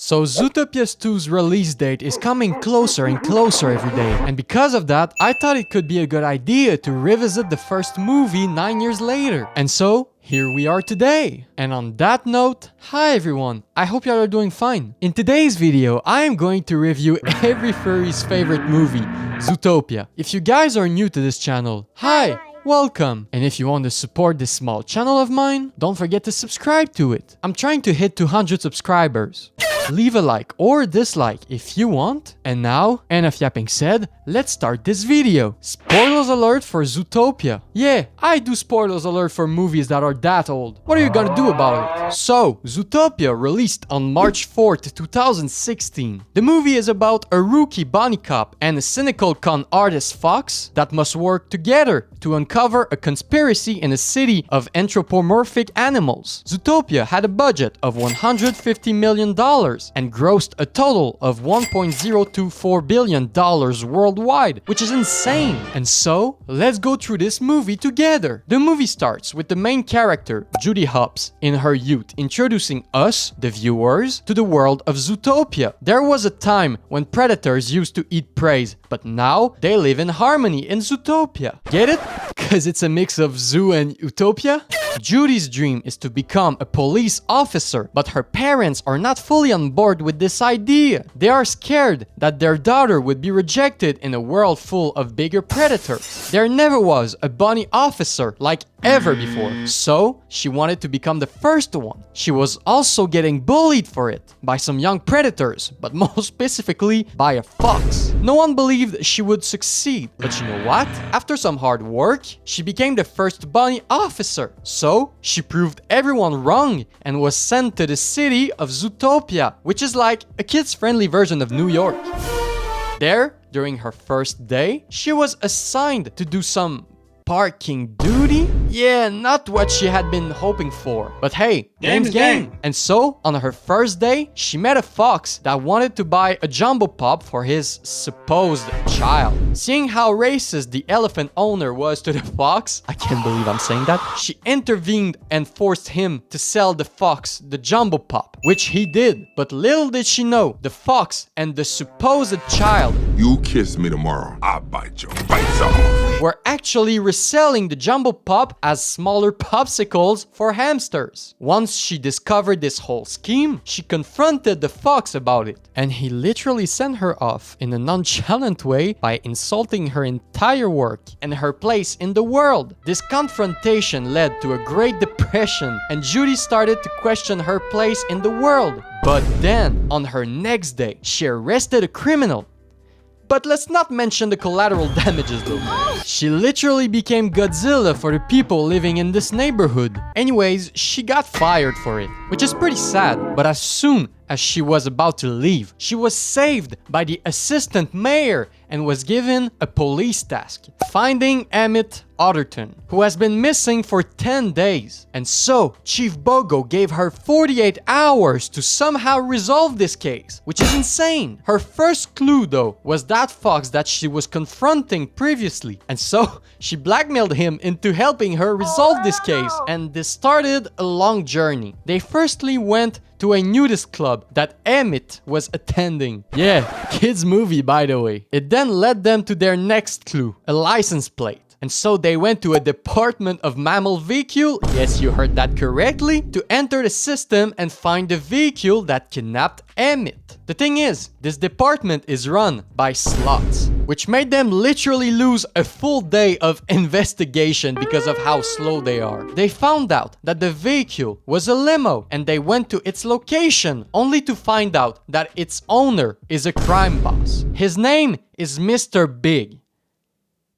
So Zootopia 2's release date is coming closer and closer every day, and because of that, I thought it could be a good idea to revisit the first movie 9 years later. And so, here we are today. And on that note, hi everyone, I hope y'all are doing fine. In today's video, I am going to review every furry's favorite movie, Zootopia. If you guys are new to this channel, hi! Welcome! And if you want to support this small channel of mine, don't forget to subscribe to it. I'm trying to hit 200 subscribers. Leave a like or dislike if you want. And now, enough yapping said, let's start this video. Spoilers alert for Zootopia. Yeah, I do spoilers alert for movies that are that old. What are you gonna do about it? So, Zootopia released on March 4th, 2016. The movie is about a rookie bunny cop and a cynical con artist fox that must work together to uncover a conspiracy in a city of anthropomorphic animals. Zootopia had a budget of $150 million and grossed a total of $1.024 billion worldwide, which is insane. And so, let's go through this movie together. The movie starts with the main character, Judy Hopps, in her youth, introducing us, the viewers, to the world of Zootopia. There was a time when predators used to eat prey, but now they live in harmony in Zootopia. Get it? Cause it's a mix of zoo and utopia? Judy's dream is to become a police officer, but her parents are not fully on board with this idea. They are scared that their daughter would be rejected in a world full of bigger predators. There never was a bunny officer like ever before, so she wanted to become the first one. She was also getting bullied for it by some young predators, but most specifically by a fox. No one believed she would succeed, but you know what? After some hard work, she became the first bunny officer. So, she proved everyone wrong and was sent to the city of Zootopia, which is like a kids-friendly version of New York. There, during her first day, she was assigned to do some parking duty? Yeah, not what she had been hoping for. But hey, game's game. And so, on her first day, she met a fox that wanted to buy a jumbo pop for his supposed child. Seeing how racist the elephant owner was to the fox, I can't believe I'm saying that, she intervened and forced him to sell the fox the jumbo pop, which he did. But little did she know, the fox and the supposed child, you kiss me tomorrow, I'll bite your face off, were actually reselling the jumbo pop as smaller popsicles for hamsters. Once she discovered this whole scheme, she confronted the fox about it, and he literally sent her off in a nonchalant way by insulting her entire work and her place in the world. This confrontation led to a Great Depression, and Judy started to question her place in the world. But then, on her next day, she arrested a criminal. But let's not mention the collateral damages though. She literally became Godzilla for the people living in this neighborhood. Anyways, she got fired for it, which is pretty sad. But as soon as she was about to leave, she was saved by the assistant mayor and was given a police task, finding Emmett Otterton, who has been missing for 10 days. And so, Chief Bogo gave her 48 hours to somehow resolve this case, which is insane. Her first clue though was that fox that she was confronting previously. And so, she blackmailed him into helping her resolve this case, and this started a long journey. They firstly went to a nudist club that Emmett was attending. Yeah, kids movie by the way. It then led them to their next clue, a license plate. And so they went to a Department of Mammal Vehicle, yes you heard that correctly, to enter the system and find the vehicle that kidnapped Emmett. The thing is, this department is run by slots, which made them literally lose a full day of investigation because of how slow they are. They found out that the vehicle was a limo and they went to its location only to find out that its owner is a crime boss. His name is Mr. Big,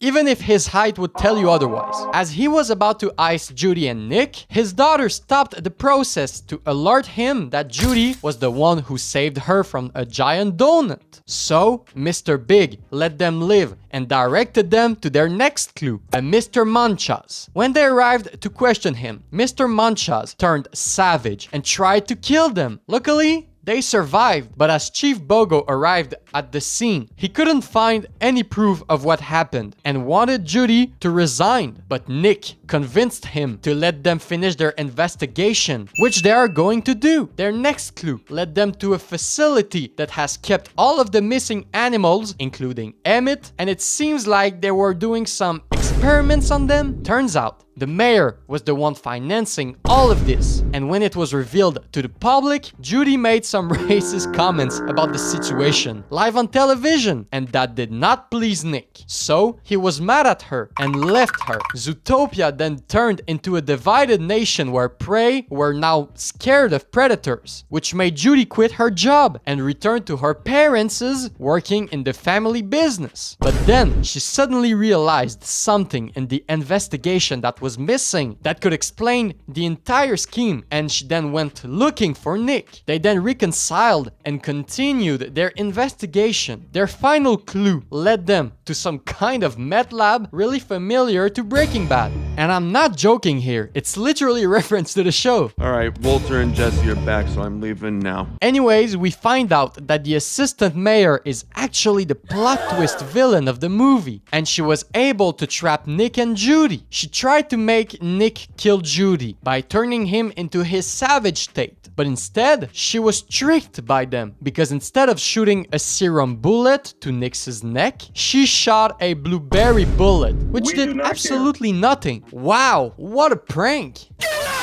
even if his height would tell you otherwise. As he was about to ice Judy and Nick, his daughter stopped the process to alert him that Judy was the one who saved her from a giant donut. So, Mr. Big let them live and directed them to their next clue, a Mr. Manchas. When they arrived to question him, Mr. Manchas turned savage and tried to kill them. Luckily, They survived, but as Chief Bogo arrived at the scene, he couldn't find any proof of what happened and wanted Judy to resign. But Nick convinced him to let them finish their investigation, which they are going to do. Their next clue led them to a facility that has kept all of the missing animals, including Emmett, and it seems like they were doing some experiments on them. Turns out the mayor was the one financing all of this. And when it was revealed to the public, Judy made some racist comments about the situation live on television, and that did not please Nick. So he was mad at her and left her. Zootopia then turned into a divided nation where prey were now scared of predators, which made Judy quit her job and return to her parents' working in the family business. But then she suddenly realized something in the investigation that was missing that could explain the entire scheme, and she then went looking for Nick. They then reconciled and continued their investigation. Their final clue led them to some kind of meth lab really familiar to Breaking Bad. And I'm not joking here, it's literally a reference to the show. Alright, Walter and Jesse are back, so I'm leaving now. Anyways, we find out that the assistant mayor is actually the plot twist villain of the movie, and she was able to trap Nick and Judy. She tried to make Nick kill Judy by turning him into his savage state, but instead she was tricked by them because instead of shooting a serum bullet to Nick's neck, she shot a blueberry bullet, which did absolutely nothing. Wow, what a prank!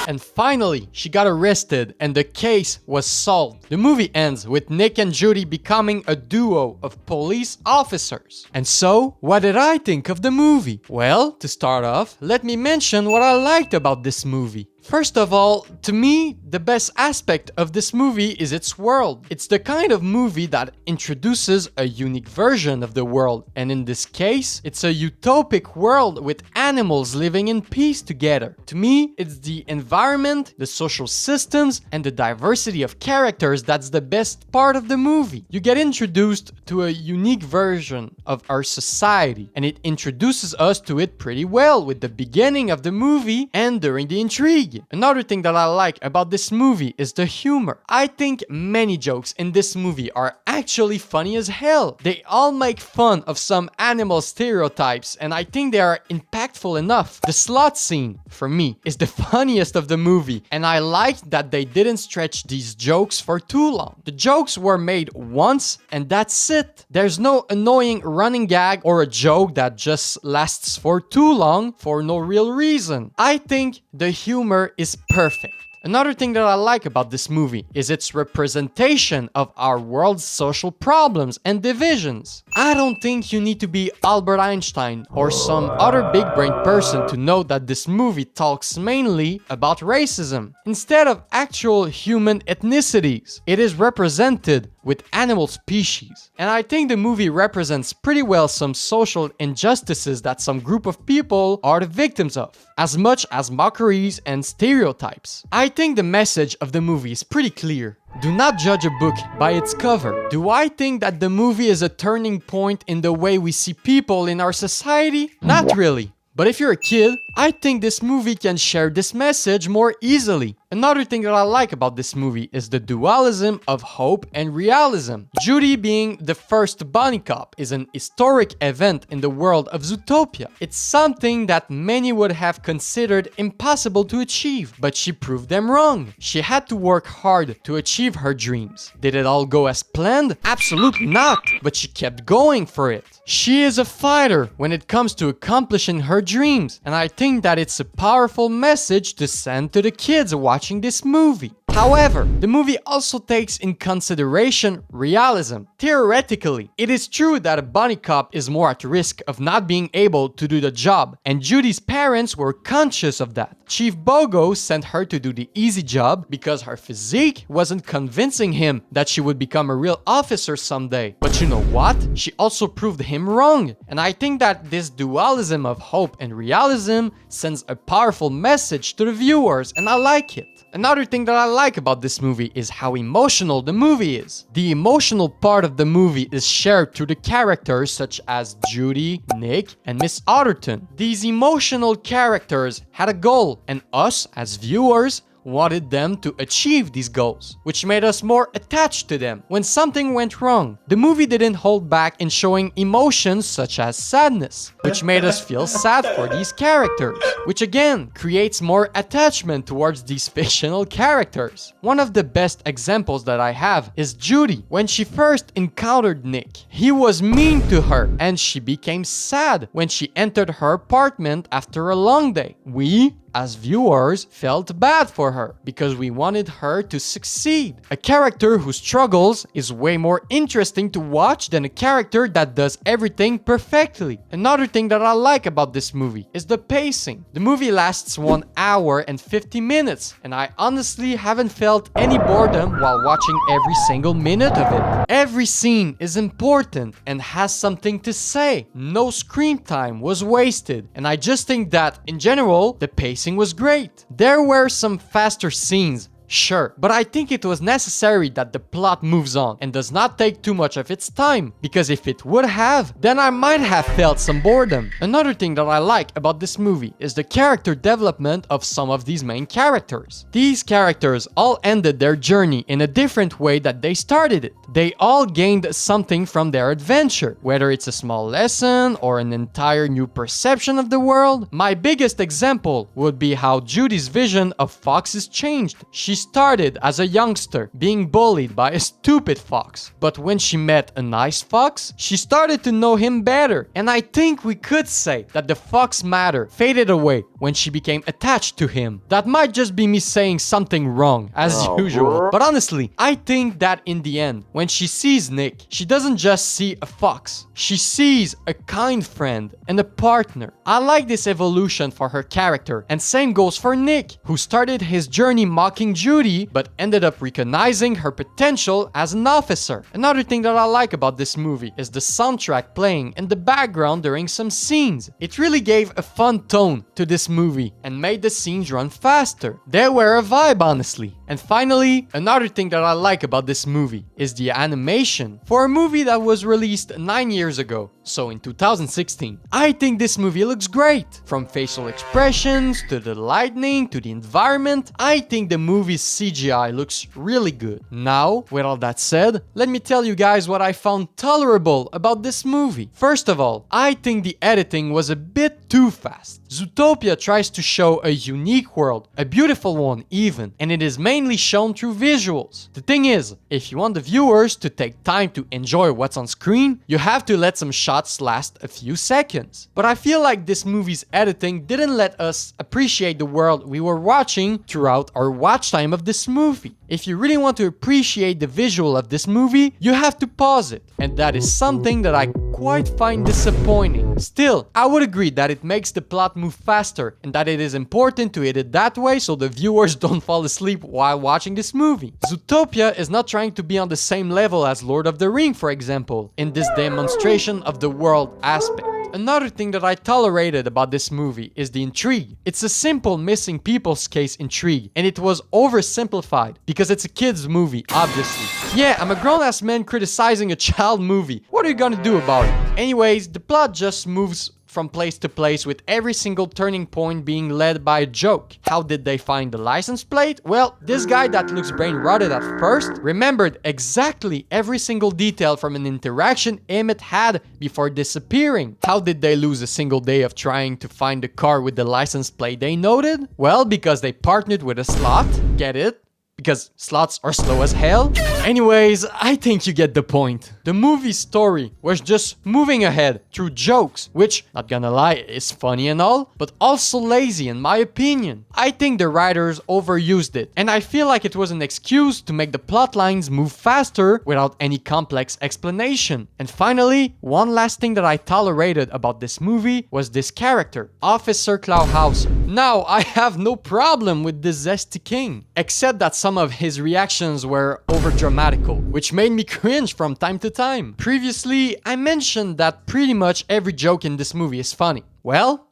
And finally, she got arrested and the case was solved. The movie ends with Nick and Judy becoming a duo of police officers. And so, what did I think of the movie? Well, to start off, let me mention what I liked about this movie. First of all, to me, the best aspect of this movie is its world. It's the kind of movie that introduces a unique version of the world, and in this case, it's a utopic world with animals living in peace together. To me, it's the environment, the social systems, and the diversity of characters that's the best part of the movie. You get introduced to a unique version of our society, and it introduces us to it pretty well with the beginning of the movie and during the intrigue. Another thing that I like about this movie is the humor. I think many jokes in this movie are actually funny as hell. They all make fun of some animal stereotypes, and I think they are impactful enough. The slot scene, for me, is the funniest of the movie, and I liked that they didn't stretch these jokes for too long. The jokes were made once, and that's it. There's no annoying running gag or a joke that just lasts for too long for no real reason. I think the humor is perfect. Another thing that I like about this movie is its representation of our world's social problems and divisions. I don't think you need to be Albert Einstein or some other big brain person to know that this movie talks mainly about racism. Instead of actual human ethnicities, it is represented with animal species. And I think the movie represents pretty well some social injustices that some group of people are the victims of, as much as mockeries and stereotypes. I think the message of the movie is pretty clear. Do not judge a book by its cover. Do I think that the movie is a turning point in the way we see people in our society? Not really. But if you're a kid, I think this movie can share this message more easily. Another thing that I like about this movie is the dualism of hope and realism. Judy being the first bunny cop is an historic event in the world of Zootopia. It's something that many would have considered impossible to achieve, but she proved them wrong. She had to work hard to achieve her dreams. Did it all go as planned? Absolutely not, but she kept going for it. She is a fighter when it comes to accomplishing her dreams, and I think that it's a powerful message to send to the kids watching this movie. However, the movie also takes in consideration realism. Theoretically, it is true that a bunny cop is more at risk of not being able to do the job, and Judy's parents were conscious of that. Chief Bogo sent her to do the easy job because her physique wasn't convincing him that she would become a real officer someday. But you know what? She also proved him wrong. And I think that this dualism of hope and realism sends a powerful message to the viewers, and I like it. Another thing that I like about this movie is how emotional the movie is. The emotional part of the movie is shared through the characters such as Judy, Nick, and Miss Otterton. These emotional characters had a goal, and us, as viewers, wanted them to achieve these goals, which made us more attached to them when something went wrong. The movie didn't hold back in showing emotions such as sadness, which made us feel sad for these characters, which again creates more attachment towards these fictional characters. One of the best examples that I have is Judy. When she first encountered Nick, he was mean to her and she became sad when she entered her apartment after a long day. We, as viewers, felt bad for her because we wanted her to succeed. A character who struggles is way more interesting to watch than a character that does everything perfectly. Another thing that I like about this movie is the pacing. The movie lasts 1 hour and 50 minutes, and I honestly haven't felt any boredom while watching every single minute of it. Every scene is important and has something to say. No screen time was wasted, and I just think that, in general, the pacing was great. There were some faster scenes, sure, but I think it was necessary that the plot moves on and does not take too much of its time, because if it would have, then I might have felt some boredom. Another thing that I like about this movie is the character development of some of these main characters. These characters all ended their journey in a different way that they started it. They all gained something from their adventure, whether it's a small lesson or an entire new perception of the world. My biggest example would be how Judy's vision of foxes changed. She started as a youngster, being bullied by a stupid fox. But when she met a nice fox, she started to know him better. And I think we could say that the fox matter faded away when she became attached to him. That might just be me saying something wrong, as usual. But honestly, I think that in the end, when she sees Nick, she doesn't just see a fox. She sees a kind friend and a partner. I like this evolution for her character. And same goes for Nick, who started his journey mocking Judy, but ended up recognizing her potential as an officer. Another thing that I like about this movie is the soundtrack playing in the background during some scenes. It really gave a fun tone to this movie and made the scenes run faster. They were a vibe, honestly. And finally, another thing that I like about this movie is the animation. For a movie that was released 9 years ago, so in 2016, I think this movie looks great. From facial expressions to the lighting to the environment, I think the movie's CGI looks really good. Now, with all that said, let me tell you guys what I found tolerable about this movie. First of all, I think the editing was a bit too fast. Zootopia tries to show a unique world, a beautiful one even, and it is mainly shown through visuals. The thing is, if you want the viewers to take time to enjoy what's on screen, you have to let some shots last a few seconds. But I feel like this movie's editing didn't let us appreciate the world we were watching throughout our watch time of this movie. If you really want to appreciate the visual of this movie, you have to pause it, and that is something that I quite find disappointing. Still, I would agree that it makes the plot move faster and that it is important to edit that way so the viewers don't fall asleep while watching this movie. Zootopia is not trying to be on the same level as Lord of the Rings, for example, in this demonstration of the world aspect. Another thing that I tolerated about this movie is the intrigue. It's a simple missing people's case intrigue, and it was oversimplified because it's a kid's movie, obviously. Yeah, I'm a grown-ass man criticizing a child movie. What are you gonna do about it? Anyways, the plot just moves from place to place with every single turning point being led by a joke. How did they find the license plate? Well, this guy that looks brain rotted at first remembered exactly every single detail from an interaction Emmett had before disappearing. How did they lose a single day of trying to find the car with the license plate they noted? Well, because they partnered with a slot. Get it? Because slots are slow as hell? Anyways, I think you get the point. The movie's story was just moving ahead through jokes, which, not gonna lie, is funny and all, but also lazy in my opinion. I think the writers overused it, and I feel like it was an excuse to make the plot lines move faster without any complex explanation. And finally, one last thing that I tolerated about this movie was this character, Officer Klauhauser. Now, I have no problem with this zesty king, except that some of his reactions were overdramatical, which made me cringe from time to time. Previously, I mentioned that pretty much every joke in this movie is funny. Well,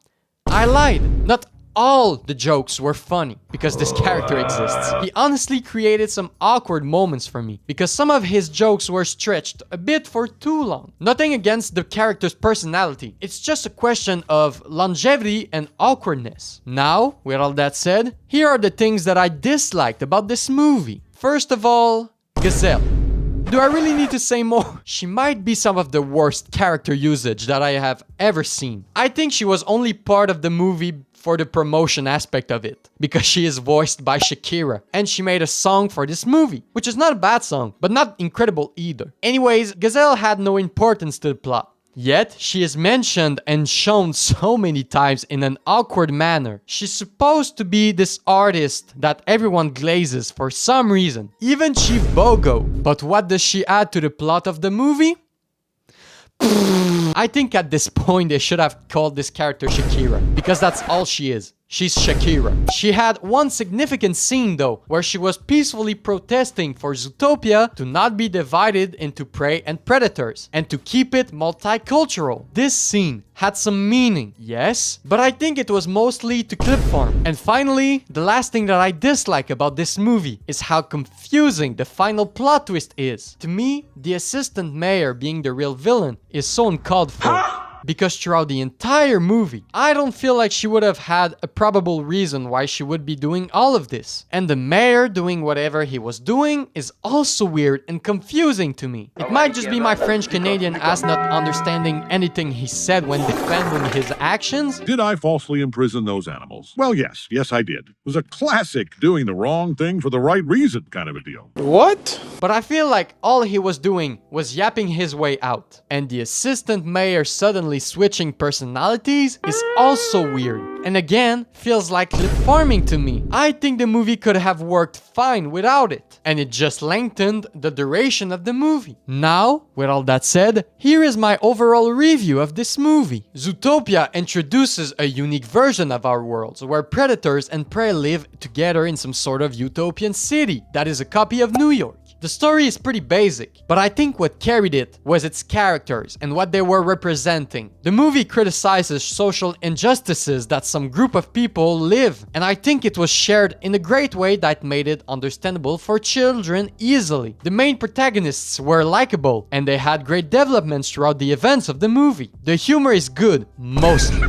I lied. Not all the jokes were funny because this character exists. He honestly created some awkward moments for me because some of his jokes were stretched a bit for too long. Nothing against the character's personality. It's just a question of longevity and awkwardness. Now, with all that said, here are the things that I disliked about this movie. First of all, Gazelle. Do I really need to say more? She might be some of the worst character usage that I have ever seen. I think she was only part of the movie for the promotion aspect of it, because she is voiced by Shakira, and she made a song for this movie, which is not a bad song, but not incredible either. Anyways, Gazelle had no importance to the plot. Yet, she is mentioned and shown so many times in an awkward manner. She's supposed to be this artist that everyone glazes for some reason, even Chief Bogo. But what does she add to the plot of the movie? I think at this point they should have called this character Shakira, because that's all she is. She's Shakira. She had one significant scene though, where she was peacefully protesting for Zootopia to not be divided into prey and predators, and to keep it multicultural. This scene had some meaning, yes, but I think it was mostly to clip farm. And finally, the last thing that I dislike about this movie is how confusing the final plot twist is. To me, the assistant mayor being the real villain is so uncalled for. Because throughout the entire movie, I don't feel like she would have had a probable reason why she would be doing all of this. And the mayor doing whatever he was doing is also weird and confusing to me. It might just be my French-Canadian ass not understanding anything he said when defending his actions. Did I falsely imprison those animals? Well, yes. Yes, I did. It was a classic doing the wrong thing for the right reason kind of a deal. What? But I feel like all he was doing was yapping his way out. And the assistant mayor suddenly switching personalities is also weird. And again, feels like lip farming to me. I think the movie could have worked fine without it. And it just lengthened the duration of the movie. Now, with all that said, here is my overall review of this movie. Zootopia introduces a unique version of our worlds, where predators and prey live together in some sort of utopian city that is a copy of New York. The story is pretty basic, but I think what carried it was its characters and what they were representing. The movie criticizes social injustices that some group of people live, and I think it was shared in a great way that made it understandable for children easily. The main protagonists were likable, and they had great developments throughout the events of the movie. The humor is good, mostly.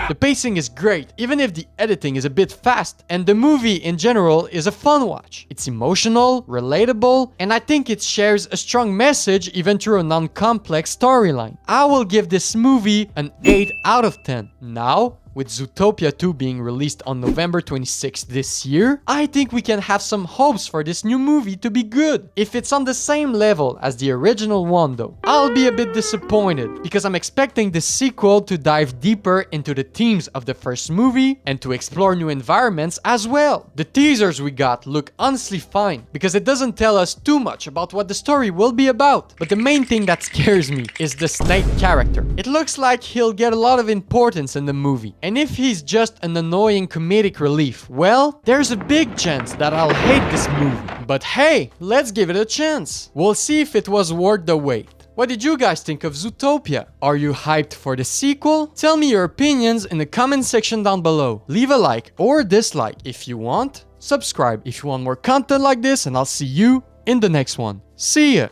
The pacing is great, even if the editing is a bit fast, and the movie in general is a fun watch. It's emotional, relatable, and I think it shares a strong message even through a non-complex storyline. I will give this movie an 8 out of 10. Now, with Zootopia 2 being released on November 26th this year, I think we can have some hopes for this new movie to be good. If it's on the same level as the original one though, I'll be a bit disappointed because I'm expecting the sequel to dive deeper into the themes of the first movie and to explore new environments as well. The teasers we got look honestly fine because it doesn't tell us too much about what the story will be about. But the main thing that scares me is the snake character. It looks like he'll get a lot of importance in the movie. And if he's just an annoying comedic relief, well, there's a big chance that I'll hate this movie. But hey, let's give it a chance. We'll see if it was worth the wait. What did you guys think of Zootopia? Are you hyped for the sequel? Tell me your opinions in the comment section down below. Leave a like or dislike if you want. Subscribe if you want more content like this, and I'll see you in the next one. See ya!